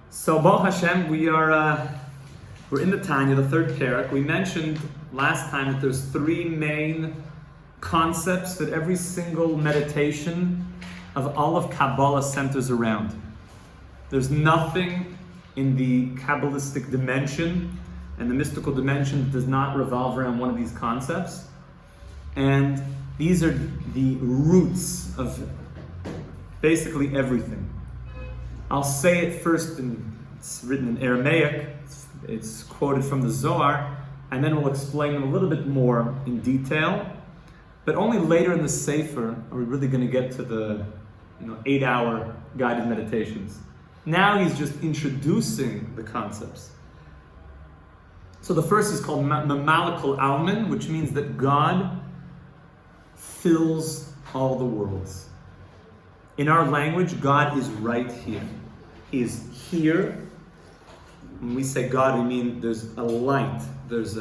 So, Baruch Hashem, we're in the Tanya, the third parak. We mentioned last time that there's three main concepts that every single meditation of all of Kabbalah centers around. There's nothing in the Kabbalistic dimension and the mystical dimension that does not revolve around one of these concepts. And these are the roots of basically everything. I'll say it first, it's written in Aramaic, it's quoted from the Zohar, and then we'll explain them a little bit more in detail. But only later in the Sefer are we really going to get to the 8-hour guided meditations. Now he's just introducing the concepts. So the first is called Mamalakal Almin, which means that God fills all the worlds. In our language, God is right here. He is here. When we say God, we mean there's a light. There's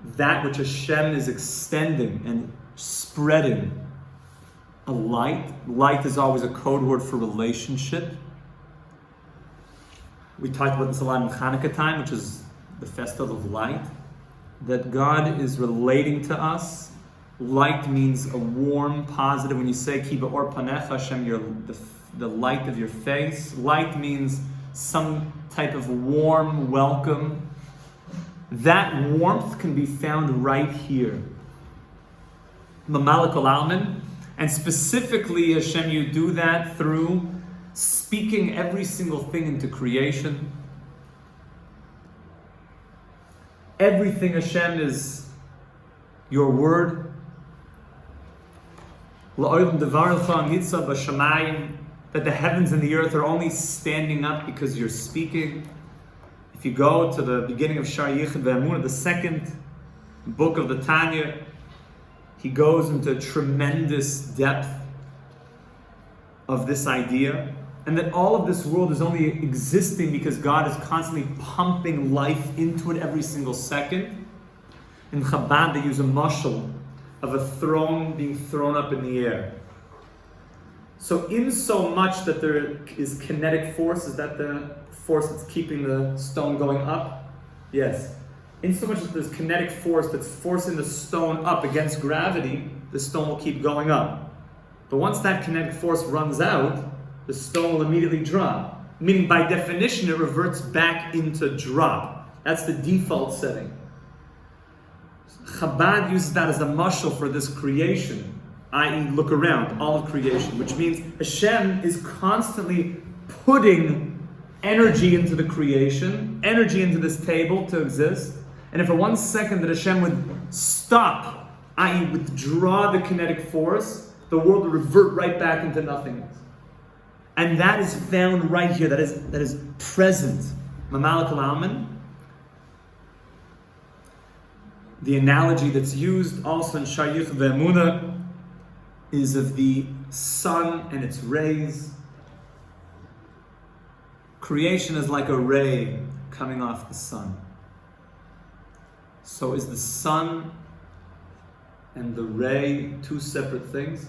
that which Hashem is extending and spreading. A light. Light is always a code word for relationship. We talked about this a lot in Hanukkah time, which is the festival of light. That God is relating to us. Light means a warm, positive. When you say Ki ba'or panecha, Hashem, the light of your face. Light means some type of warm welcome. That warmth can be found right here. Mamalakal Almin. And specifically, Hashem, you do that through speaking every single thing into creation. Everything, Hashem, is your word. That the heavens and the earth are only standing up because you're speaking. If you go to the beginning of Shar Yichud Ve'emunah, the second book of the Tanya, he goes into tremendous depth of this idea, and that all of this world is only existing because God is constantly pumping life into it every single second. In Chabad, they use a mashal of a throne being thrown up in the air. So in so much that there is kinetic force, is that the force that's keeping the stone going up? Yes. In so much that there's kinetic force that's forcing the stone up against gravity, the stone will keep going up. But once that kinetic force runs out, the stone will immediately drop. Meaning by definition it reverts back into drop. That's the default setting. Chabad uses that as a mashal for this creation, i.e. look around, all of creation, which means Hashem is constantly putting energy into the creation, energy into this table to exist, and if for 1 second that Hashem would stop, i.e. withdraw the kinetic force, the world would revert right back into nothingness. And that is found right here, that is present. Mamalakal Almin. The analogy that's used also in Shar Yichud Ve'emunah is of the sun and its rays. Creation is like a ray coming off the sun. So is the sun and the ray two separate things?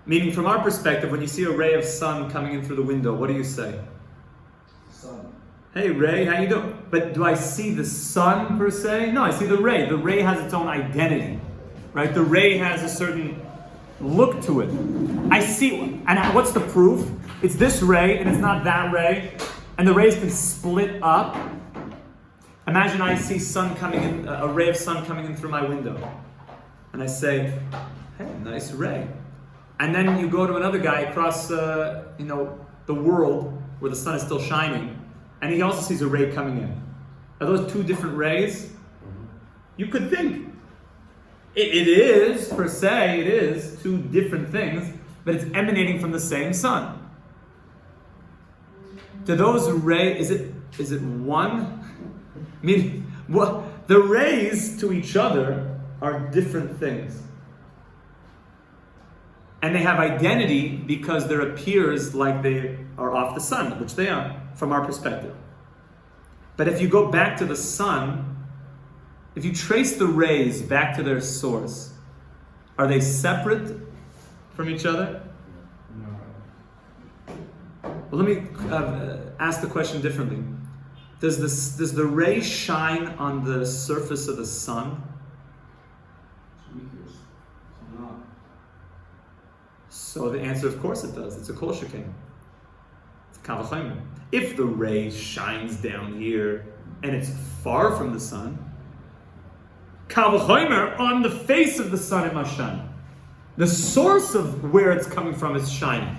Meaning, from our perspective, when you see a ray of sun coming in through the window, what do you say? Sun. Hey, Ray, how you doing? But do I see the sun per se? No, I see the ray. The ray has its own identity, right? The ray has a certain look to it. I see, and what's the proof? It's this ray, and it's not that ray, and the rays can split up. Imagine I see sun coming in, a ray of sun coming in through my window, and I say, hey, nice ray. And then you go to another guy across, the world where the sun is still shining, and he also sees a ray coming in. Are those two different rays? You could think it is per se. It is two different things, but it's emanating from the same sun. Do those rays? Is it one? I mean, the rays to each other are different things. And they have identity because there appears like they are off the sun, which they are from our perspective. But if you go back to the sun, if you trace the rays back to their source, are they separate from each other? No. Well, let me ask the question differently. Does the ray shine on the surface of the sun? It's weaker. So not. So the answer, of course, it does. It's a kol shekain. It's kal v'chomer. If the ray shines down here and it's far from the sun, kal v'chomer, on the face of the sun it must shine. The source of where it's coming from is shining,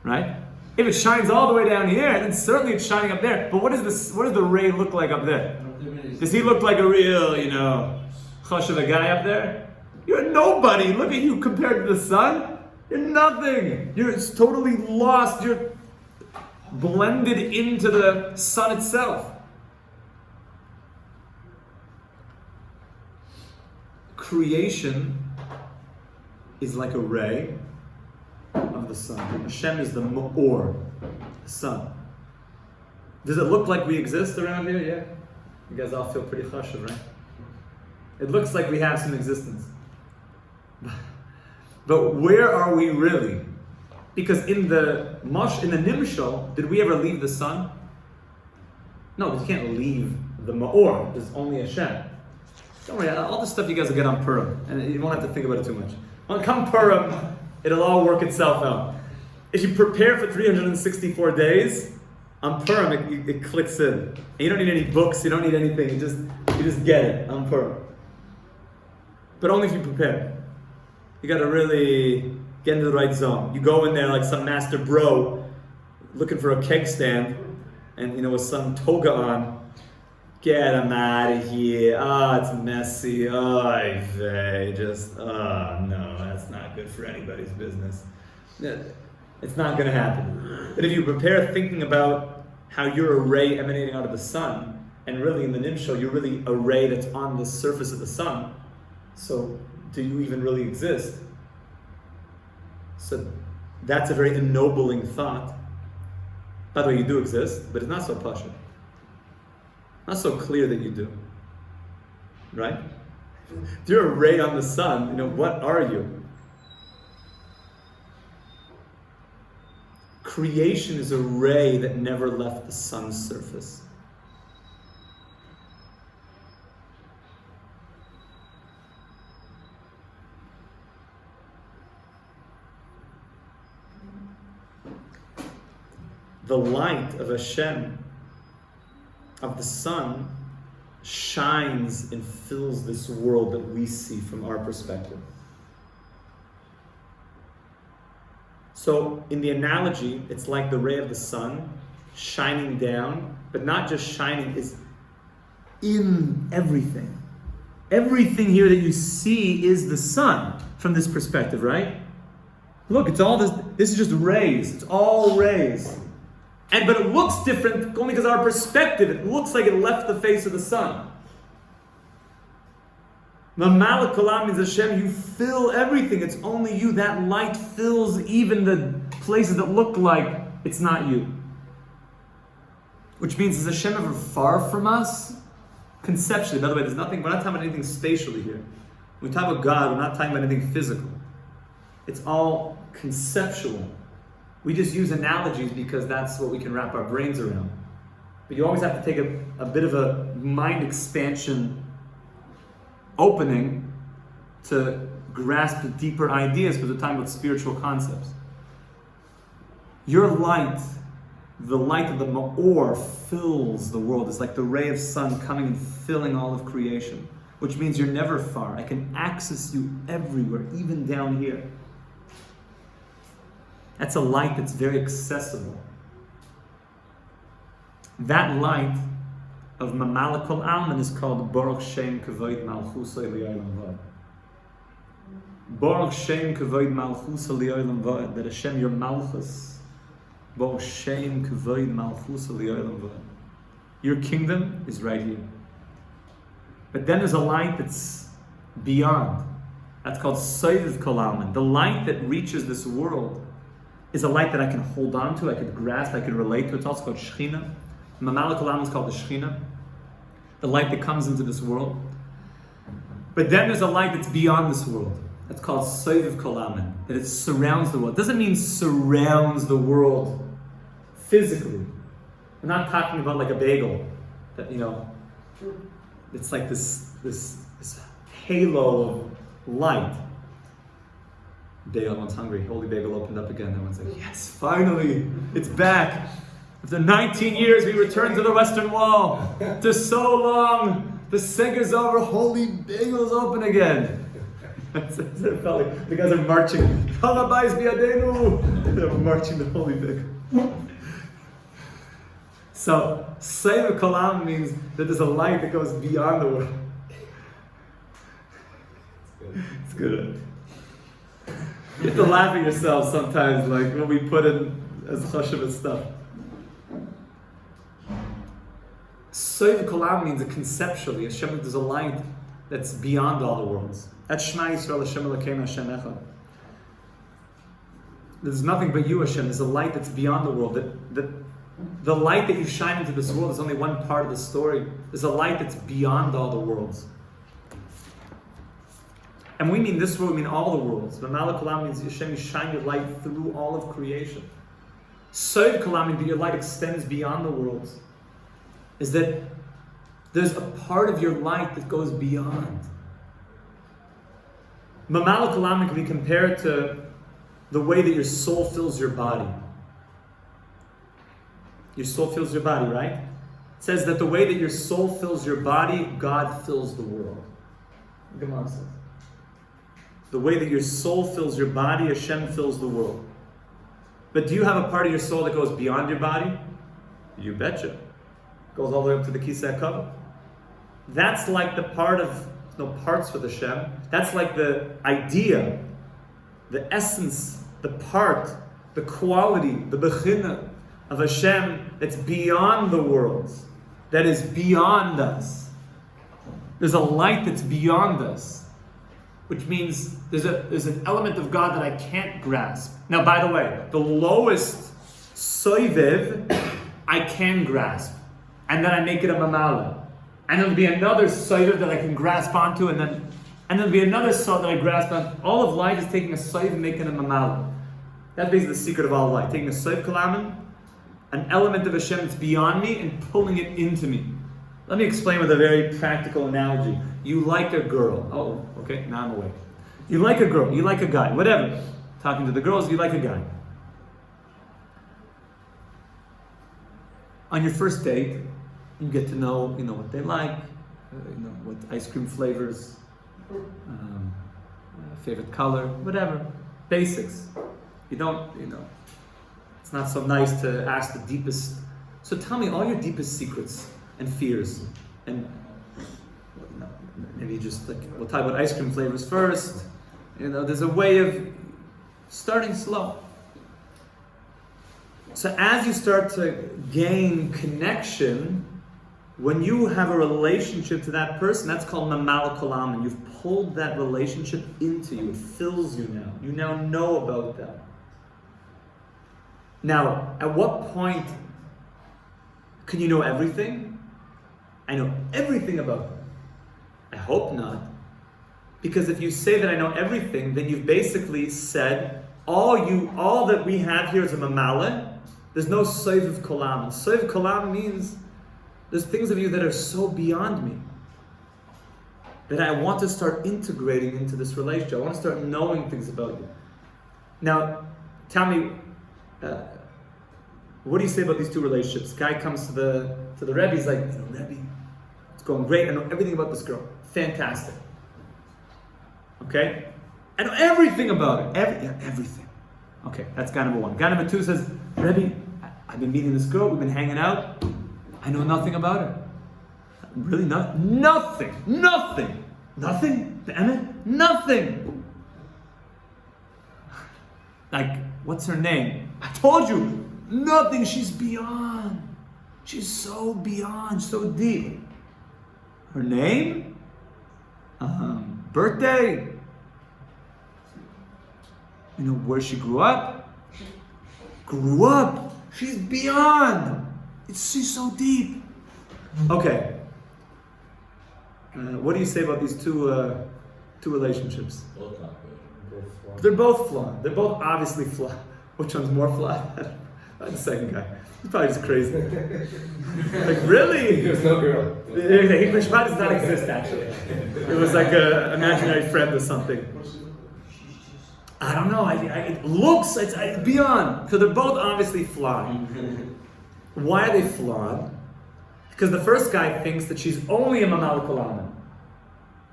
right? If it shines all the way down here, then certainly it's shining up there. But what does the ray look like up there? Does he look like a real, chashuv guy up there? You're nobody. Look at you compared to the sun. You're nothing. You're totally lost. You're blended into the sun itself. Creation is like a ray of the sun. Hashem is the ma'or, the sun. Does it look like we exist around here? Yeah. You guys all feel pretty chashuv, right? It looks like we have some existence. But where are we really? Because in the nimshal, did we ever leave the sun? No, because you can't leave the ma'or. There's only Hashem. Don't worry, all this stuff you guys will get on Purim, and you won't have to think about it too much. When come Purim, it'll all work itself out. If you prepare for 364 days, on Purim it clicks in. And you don't need any books, you don't need anything, you just get it on Purim. But only if you prepare. You gotta really get into the right zone. You go in there like some master bro looking for a keg stand and with some toga on. Get him out of here. Oh, it's messy. Oh, no, that's not good for anybody's business. It's not going to happen. But if you prepare thinking about how you're a ray emanating out of the sun, and really in the nimshal, you're really a ray that's on the surface of the sun, so do you even really exist? So that's a very ennobling thought. By the way, you do exist, but it's not so pashut. Not so clear that you do, right? If you're a ray on the sun, what are you? Creation is a ray that never left the sun's surface. The light of Hashem, of the sun, shines and fills this world that we see from our perspective. So in the analogy, it's like the ray of the sun shining down, but not just shining, is in everything. Everything here that you see is the sun from this perspective, right? Look, it's all this is just rays. It's all rays. But it looks different only because our perspective, it looks like it left the face of the sun. Mamalek Olam means Hashem, you fill everything. It's only you. That light fills even the places that look like it's not you. Which means, is Hashem ever far from us? Conceptually. By the way, we're not talking about anything spatially here. When we talk about God, we're not talking about anything physical. It's all conceptual. We just use analogies because that's what we can wrap our brains around. But you always have to take a bit of a mind expansion opening to grasp the deeper ideas, because we're talking about spiritual concepts. Your light, the light of the Ma'or, fills the world. It's like the ray of sun coming and filling all of creation, which means you're never far. I can access you everywhere, even down here. That's a light that's very accessible. That light of Mamalek Kol Alman is called Baruch Shem Kavod Malchusay Li'olam V'ad. Baruch Shem Kavod Malchusay Li'olam V'ad. That Hashem, your Malchus. Baruch Shem Kavod Malchusay Li'olam V'ad. Your kingdom is right here. But then there's a light that's beyond. That's called Soiviv Kol Alman. The light that reaches this world is a light that I can hold on to, I could grasp, I could relate to. It's also called Shechina. Mamalek Olam is called the Shechina. the light that comes into this world. But then there's a light that's beyond this world. That's called Soiviv Kolamin, that it surrounds the world. It doesn't mean surrounds the world physically. I'm not talking about like a bagel, that, it's like this halo of light. Bagel, everyone's hungry. Holy Bagel opened up again. Everyone's like, yes, finally, it's back. After 19 years, we returned to the Western Wall. After so long, the Seger's over. Holy Bagel's open again. That's what it felt like. The guys are marching. Halabais biadenu. They're marching the Holy Bagel. So, Sefer Kalam means that there's a light that goes beyond the world. It's good. You have to laugh at yourself sometimes, like when we put in as Hashem and stuff. Sefer Kalam means that conceptually, Hashem, there's a light that's beyond all the worlds. That's Shema Yisrael, Hashem Elokeinu, Hashem Echad. There's nothing but you, Hashem. There's a light that's beyond the world. The light that you shine into this world is only one part of the story. There's a light that's beyond all the worlds. And we mean this world, we mean all the worlds. But Malach Kalam means Hashem, you shine your light through all of creation. Soiv Kalam means that your light extends beyond the worlds. Is that there's a part of your light that goes beyond. Malach Kalam can be compared to the way that your soul fills your body. Your soul fills your body, right? It says that the way that your soul fills your body, God fills the world. Gemara says. The way that your soul fills your body, Hashem fills the world. But do you have a part of your soul that goes beyond your body? You betcha. Goes all the way up to the Kisei HaKavod. That's like the part of, no parts with Hashem. That's like the idea, the essence, the part, the quality, the bechina of Hashem that's beyond the worlds, that is beyond us. There's a light that's beyond us, which means there's an element of God that I can't grasp. Now, by the way, the lowest soiviv I can grasp, and then I make it a mamala, and there'll be another soiviv that I can grasp onto, and then there'll be another soiv that I grasp on. All of life is taking a soiv and making it a mamala. That's basically the secret of all life. Taking a soiv kalaman, an element of Hashem that's beyond me, and pulling it into me. Let me explain with a very practical analogy. You like a girl. Oh, okay, now I'm awake. You like a girl, you like a guy, whatever. Talking to the girls, you like a guy. On your first date, you get to know, what they like, what ice cream flavors, favorite color, whatever. Basics. You don't, it's not so nice to ask the deepest. So tell me all your deepest secrets and fears, and maybe just we'll talk about ice cream flavors first. There's a way of starting slow. So as you start to gain connection, when you have a relationship to that person, that's called Mamal Kolam, and you've pulled that relationship into you. It fills you now. You now know about them. Now, at what point can you know everything? I know everything about them. I hope not. Because if you say that I know everything, then you've basically said, all that we have here is a mamala. There's no soiv of kolam. Soiv of kolam means there's things of you that are so beyond me that I want to start integrating into this relationship. I want to start knowing things about you. Now, tell me, what do you say about these two relationships? Guy comes to the Rebbe, he's like, Rebbe, it's going great. I know everything about this girl. Fantastic. Okay? I know everything about her. Everything. Okay, that's guy number one. Guy number two says, Rebbe, I've been meeting this girl, we've been hanging out. I know nothing about her. Really? Nothing. The Emet? Nothing. Like, what's her name? I told you, nothing. She's beyond. She's so beyond, so deep. Her name? Birthday? Where she grew up? She's beyond. She's so deep. Okay. What do you say about these two relationships? Both not good. Both flawed. They're both flawed. They're both obviously flawed. Which one's more flawed? The second guy. He's probably just crazy. Like, really? There's no girl. English Shabbat does not exist, actually. It was like an imaginary friend or something. I don't know. It looks, it's beyond. Because they're both obviously flawed. Why are they flawed? Because the first guy thinks that she's only a mamal kol amen.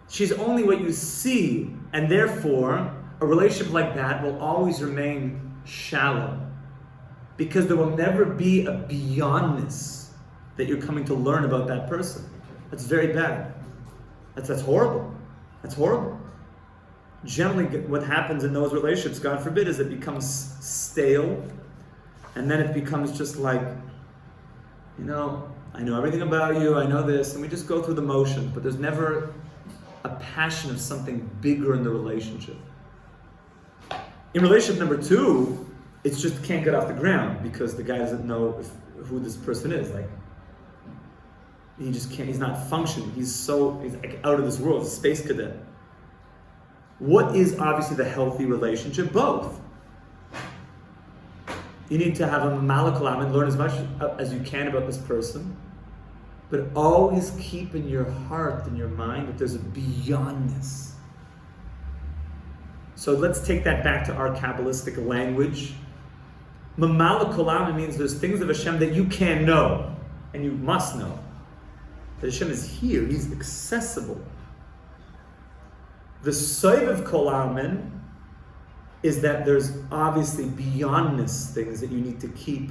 She's only what you see, and therefore, a relationship like that will always remain shallow. Because there will never be a beyondness that you're coming to learn about that person. That's very bad. That's horrible. That's horrible. Generally, what happens in those relationships, God forbid, is it becomes stale, and then it becomes just like, I know everything about you, I know this, and we just go through the motions, but there's never a passion of something bigger in the relationship. In relationship number 2, it's just can't get off the ground because the guy doesn't know who this person is. Like, he just can't, he's not functioning. He's like out of this world, he's a space cadet. What is obviously the healthy relationship? Both. You need to have a mamal kol amen, learn as much as you can about this person, but always keep in your heart and your mind that there's a beyondness. So let's take that back to our Kabbalistic language. Mamal kol amen means there's things of Hashem that you can know, and you must know. That Hashem is here, He's accessible. The soiv kol amen is that there's obviously beyondness things that you need to keep.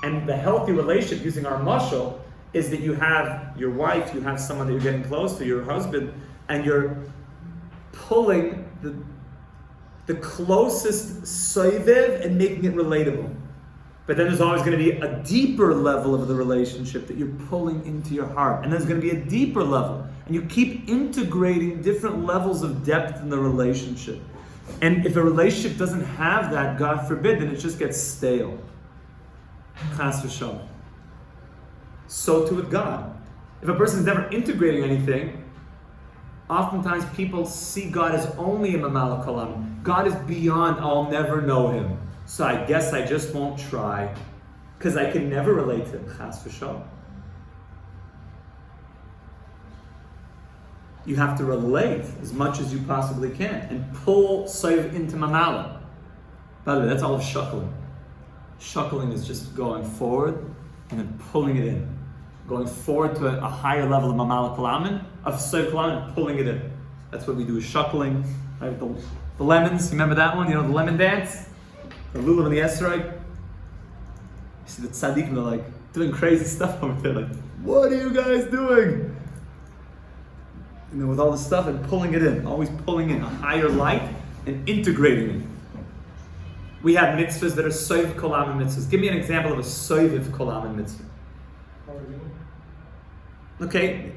And the healthy relationship, using our mashal, is that you have your wife, you have someone that you're getting close to, your husband, and you're pulling the closest soivev and making it relatable. But then there's always going to be a deeper level of the relationship that you're pulling into your heart. And there's going to be a deeper level. And you keep integrating different levels of depth in the relationship. And if a relationship doesn't have that, God forbid, then it just gets stale. Chas v'shalom. So too with God. If a person is never integrating anything, oftentimes people see God as only a mamal kol amen. God is beyond, I'll never know Him. So I guess I just won't try, because I can never relate to Him. Chas v'shalom. You have to relate as much as you possibly can and pull soiv into mamala. By the way, that's all of shuckling. Shuckling is just going forward and then pulling it in. Going forward to a higher level of mamal kol amen, of soiv kol amen, and pulling it in. That's what we do, is shuckling. Right? The lemons, remember that one? You know, the lemon dance? The lulav and the esrog? You see the tzaddikim, they're like doing crazy stuff over there. Like, what are you guys doing? With all this stuff and pulling it in, always pulling in a higher light and integrating it. We have mitzvahs that are soiv kol amen mitzvahs. Give me an example of a soiv kol amen mitzvah. Okay,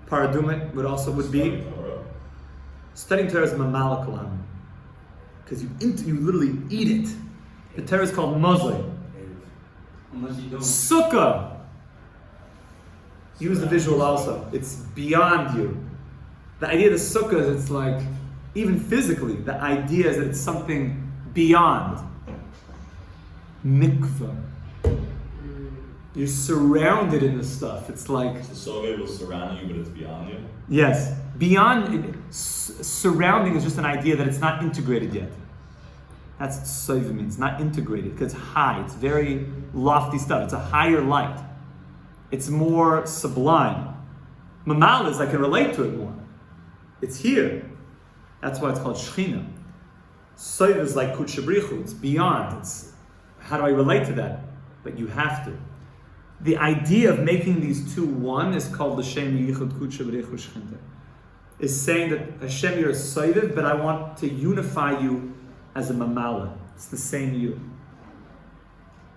paraduma would be studying Torah is mamal kol amen, because you literally eat it. The Torah is called mozoi. Sukkah. Use the visual also. It's beyond you. The idea of the sukkah is, it's like, even physically, the idea is that it's something beyond. Mikvah. You're surrounded in the stuff. It's like... So it will surround you, but it's beyond you? Yes. Beyond, surrounding is just an idea that it's not integrated yet. That's what soiv means, not integrated, because it's high. It's very lofty stuff. It's a higher light. It's more sublime. Mamal is I can relate to it more. It's here. That's why it's called Shechina. Soiv is like Kutshabrichu. It's beyond. It's how do I relate to that? But you have to. The idea of making these two one is called L'Shem Yichud Kutshabrichu Shechina. Is saying that Hashem, you're a Soiv, but I want to unify you as a Mamala. It's the same you.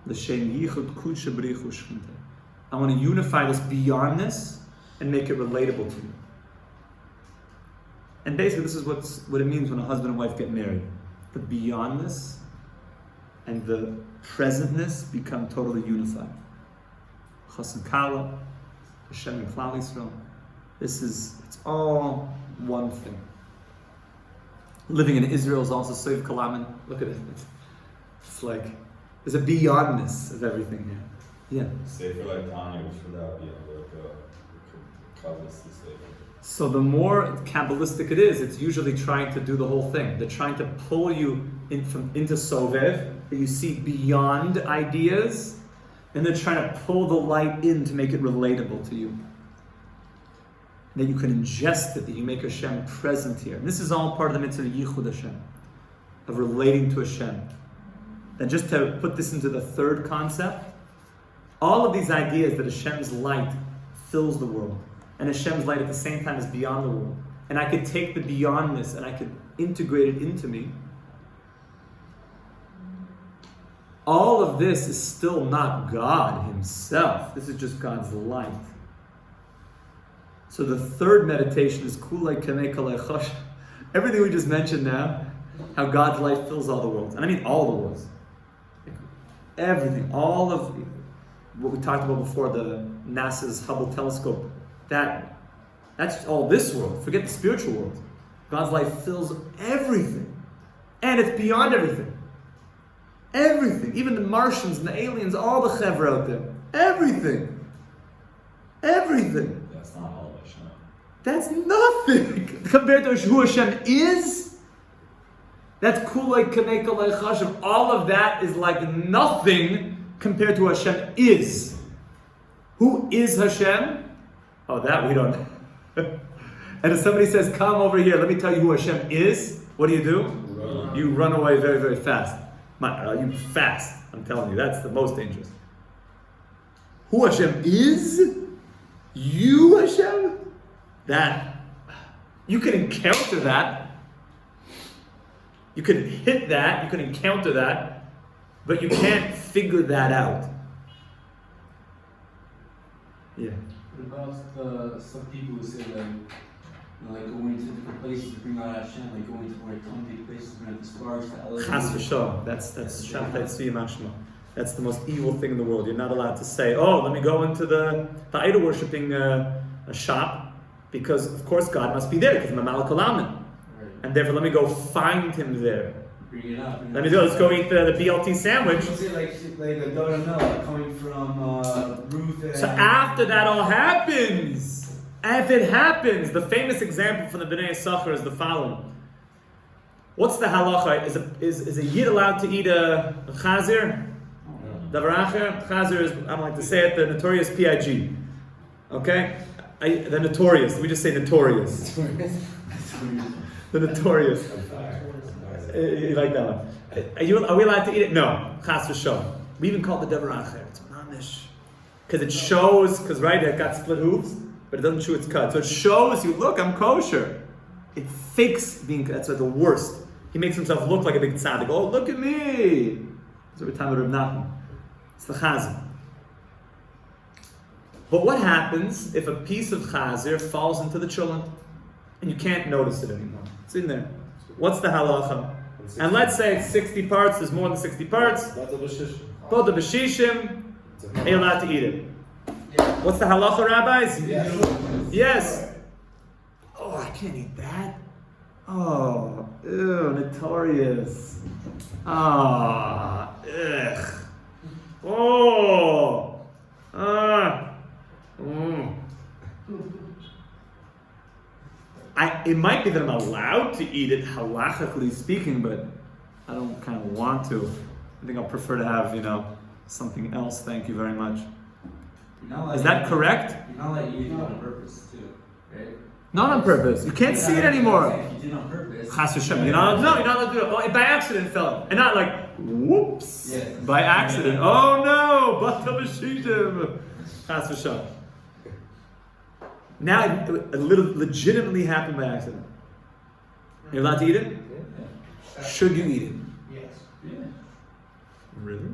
L'Shem Yichud Kutshabrichu Shechina. I want to unify this beyondness and make it relatable to you. And basically this is what it means when a husband and wife get married. The beyondness and the presentness become totally unified. Chas and Kala, Hashem and Klal Yisrael. It's all one thing. Living in Israel is also Soiv Kalaman. Look at it. It's like, there's a beyondness of everything here. Yeah. Sefer like Tanya, which would that be? Like a Kabbalistic sefer. So the more Kabbalistic it is, it's usually trying to do the whole thing. They're trying to pull you into Sovev, that you see beyond ideas, and they're trying to pull the light in to make it relatable to you. That you can ingest it, that you make Hashem present here. And this is all part of the mitzvah of Yichud Hashem, of relating to Hashem. And just to put this into the third concept, all of these ideas that Hashem's light fills the world, and Hashem's light at the same time is beyond the world, and I could take the beyondness and I could integrate it into me, all of this is still not God Himself. This is just God's light. So the third meditation is Kulei Kamei Kalei Chosh. Everything we just mentioned now, how God's light fills all the worlds. And I mean all the worlds. Everything, all of what we talked about before, the NASA's Hubble telescope, that's all this world. Forget the spiritual world. God's light fills everything. And it's beyond everything. Everything. Even the Martians and the aliens, all the chevra out there. Everything. Everything. That's not all Hashem. That's nothing compared to who Hashem is. That's kulei kanei kalei chashav. All of that is like nothing compared to who Hashem is. Who is Hashem? Oh, that we don't know. And if somebody says, come over here, let me tell you who Hashem is, what do? Run. You run away very, very fast. You fast, I'm telling you, that's the most dangerous. Who Hashem is? You Hashem? That. You can encounter that. You can hit that, you can encounter that, but you can't figure that out. Yeah. What about some people who say like going to different places to bring out Hashem, like going to more Talmudic places to bring out the sparks to elevate? Chas v'shalom. That's Shabtai Tzvi Mashma. That's the most evil thing in the world. You're not allowed to say, oh, let me go into the idol worshipping a shop, because of course God must be there, because I'm a Malach Olamin. And therefore let me go find Him there. Bring it up. Let's go eat the BLT sandwich. Say like a donut coming from Ruth and... So after that all happens, if it happens, the famous example from the Bnei Yisachar is the following. What's the halacha? Is a yid allowed to eat a chazir? Davaracher? Chazir is, I don't like to say it, the notorious PIG. Okay? The notorious. We just say notorious. The notorious. You like that one? Are we allowed to eat it? No. Chas v'shalom. We even call it the Davaracher. It's mamish. Because it shows, right, it got split hooves, but it doesn't chew its cud. So it shows you, look, I'm kosher. It fakes being, that's the worst. He makes himself look like a big tzaddik. Oh, look at me. That's every time Rav Nachman. It's the chazir. But what happens if a piece of chazir falls into the chulin and you can't notice it anymore? It's in there. What's the halacha? And let's say it's 60 parts, there's more than 60 parts. Both the b'shishim, are you allowed to eat it? Yeah. What's the halacha, rabbis? Yes. Yes. Oh, I can't eat that. Oh, ew, notorious. Ah, ugh. Oh, it might be that I'm allowed to eat it, halachically speaking, but I don't kind of want to. I think I'll prefer to have, something else. Thank you very much. Is that correct? You're not letting you eat it on purpose, too, right? Not on purpose. You can't see it anymore. If you did it on purpose. Chas v'shem. You're not allowed to do it. Oh, by accident fell. And not like, whoops. Yes. By accident. Oh no! Bata b'shitim. Chas v'shem. Now it legitimately happened by accident. You're allowed to eat it? Yeah. Should you eat it? Yes. Yeah. Really?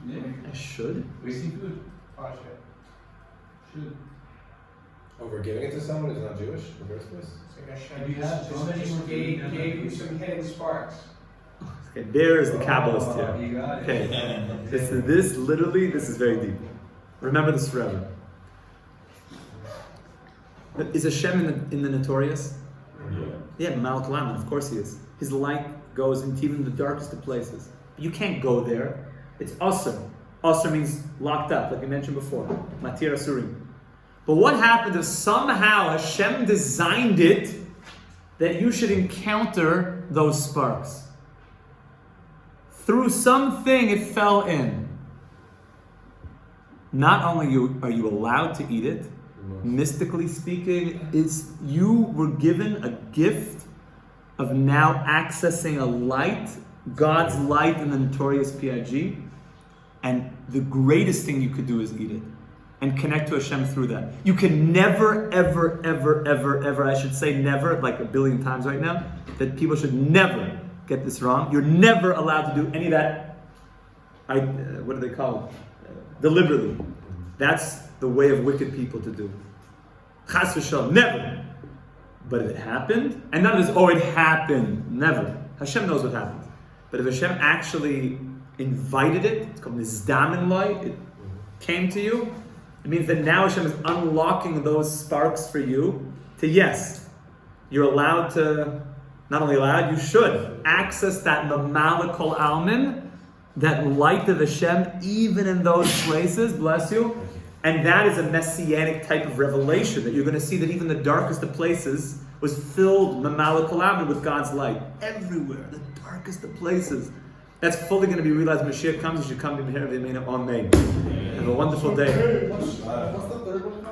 Yeah. I should? Wasting food. Should. Over giving it to someone who's not Jewish in the first place? If you have gave you some hidden sparks. Okay, there is the Kabbalist here. You got it. Okay. This is very deep. Remember this forever. Is Hashem in the notorious? Yeah. Yeah, Malak Laman, of course he is. His light goes into even the darkest of places. But you can't go there. It's Asr. Asr means locked up, like we mentioned before. Matir Asurim. But what happened if somehow Hashem designed it that you should encounter those sparks? Through something it fell in. Not only are you allowed to eat it, mystically speaking, you were given a gift of now accessing a light, God's light in the notorious PIG, and the greatest thing you could do is eat it and connect to Hashem through that. You can never, ever, ever, ever, ever, I should say never, like a billion times right now, that people should never get this wrong. You're never allowed to do any of that, what do they call it? Deliberately. That's the way of wicked people to do. Chas v'shalom, never. But if it happened, and none of this, it happened, never. Hashem knows what happened. But if Hashem actually invited it, it's called nizdamin loy, it came to you, it means that now Hashem is unlocking those sparks for you to, yes, you're allowed to, not only allowed, you should access that mamala kol almin, that light of Hashem, even in those places, bless you. And that is a messianic type of revelation, that you're going to see that even the darkest of places was filled mamala kol almin with God's light. Everywhere, the darkest of places. That's fully going to be realized when Mashiach comes. You should come to here. Amen. Have a wonderful day. What's the third one?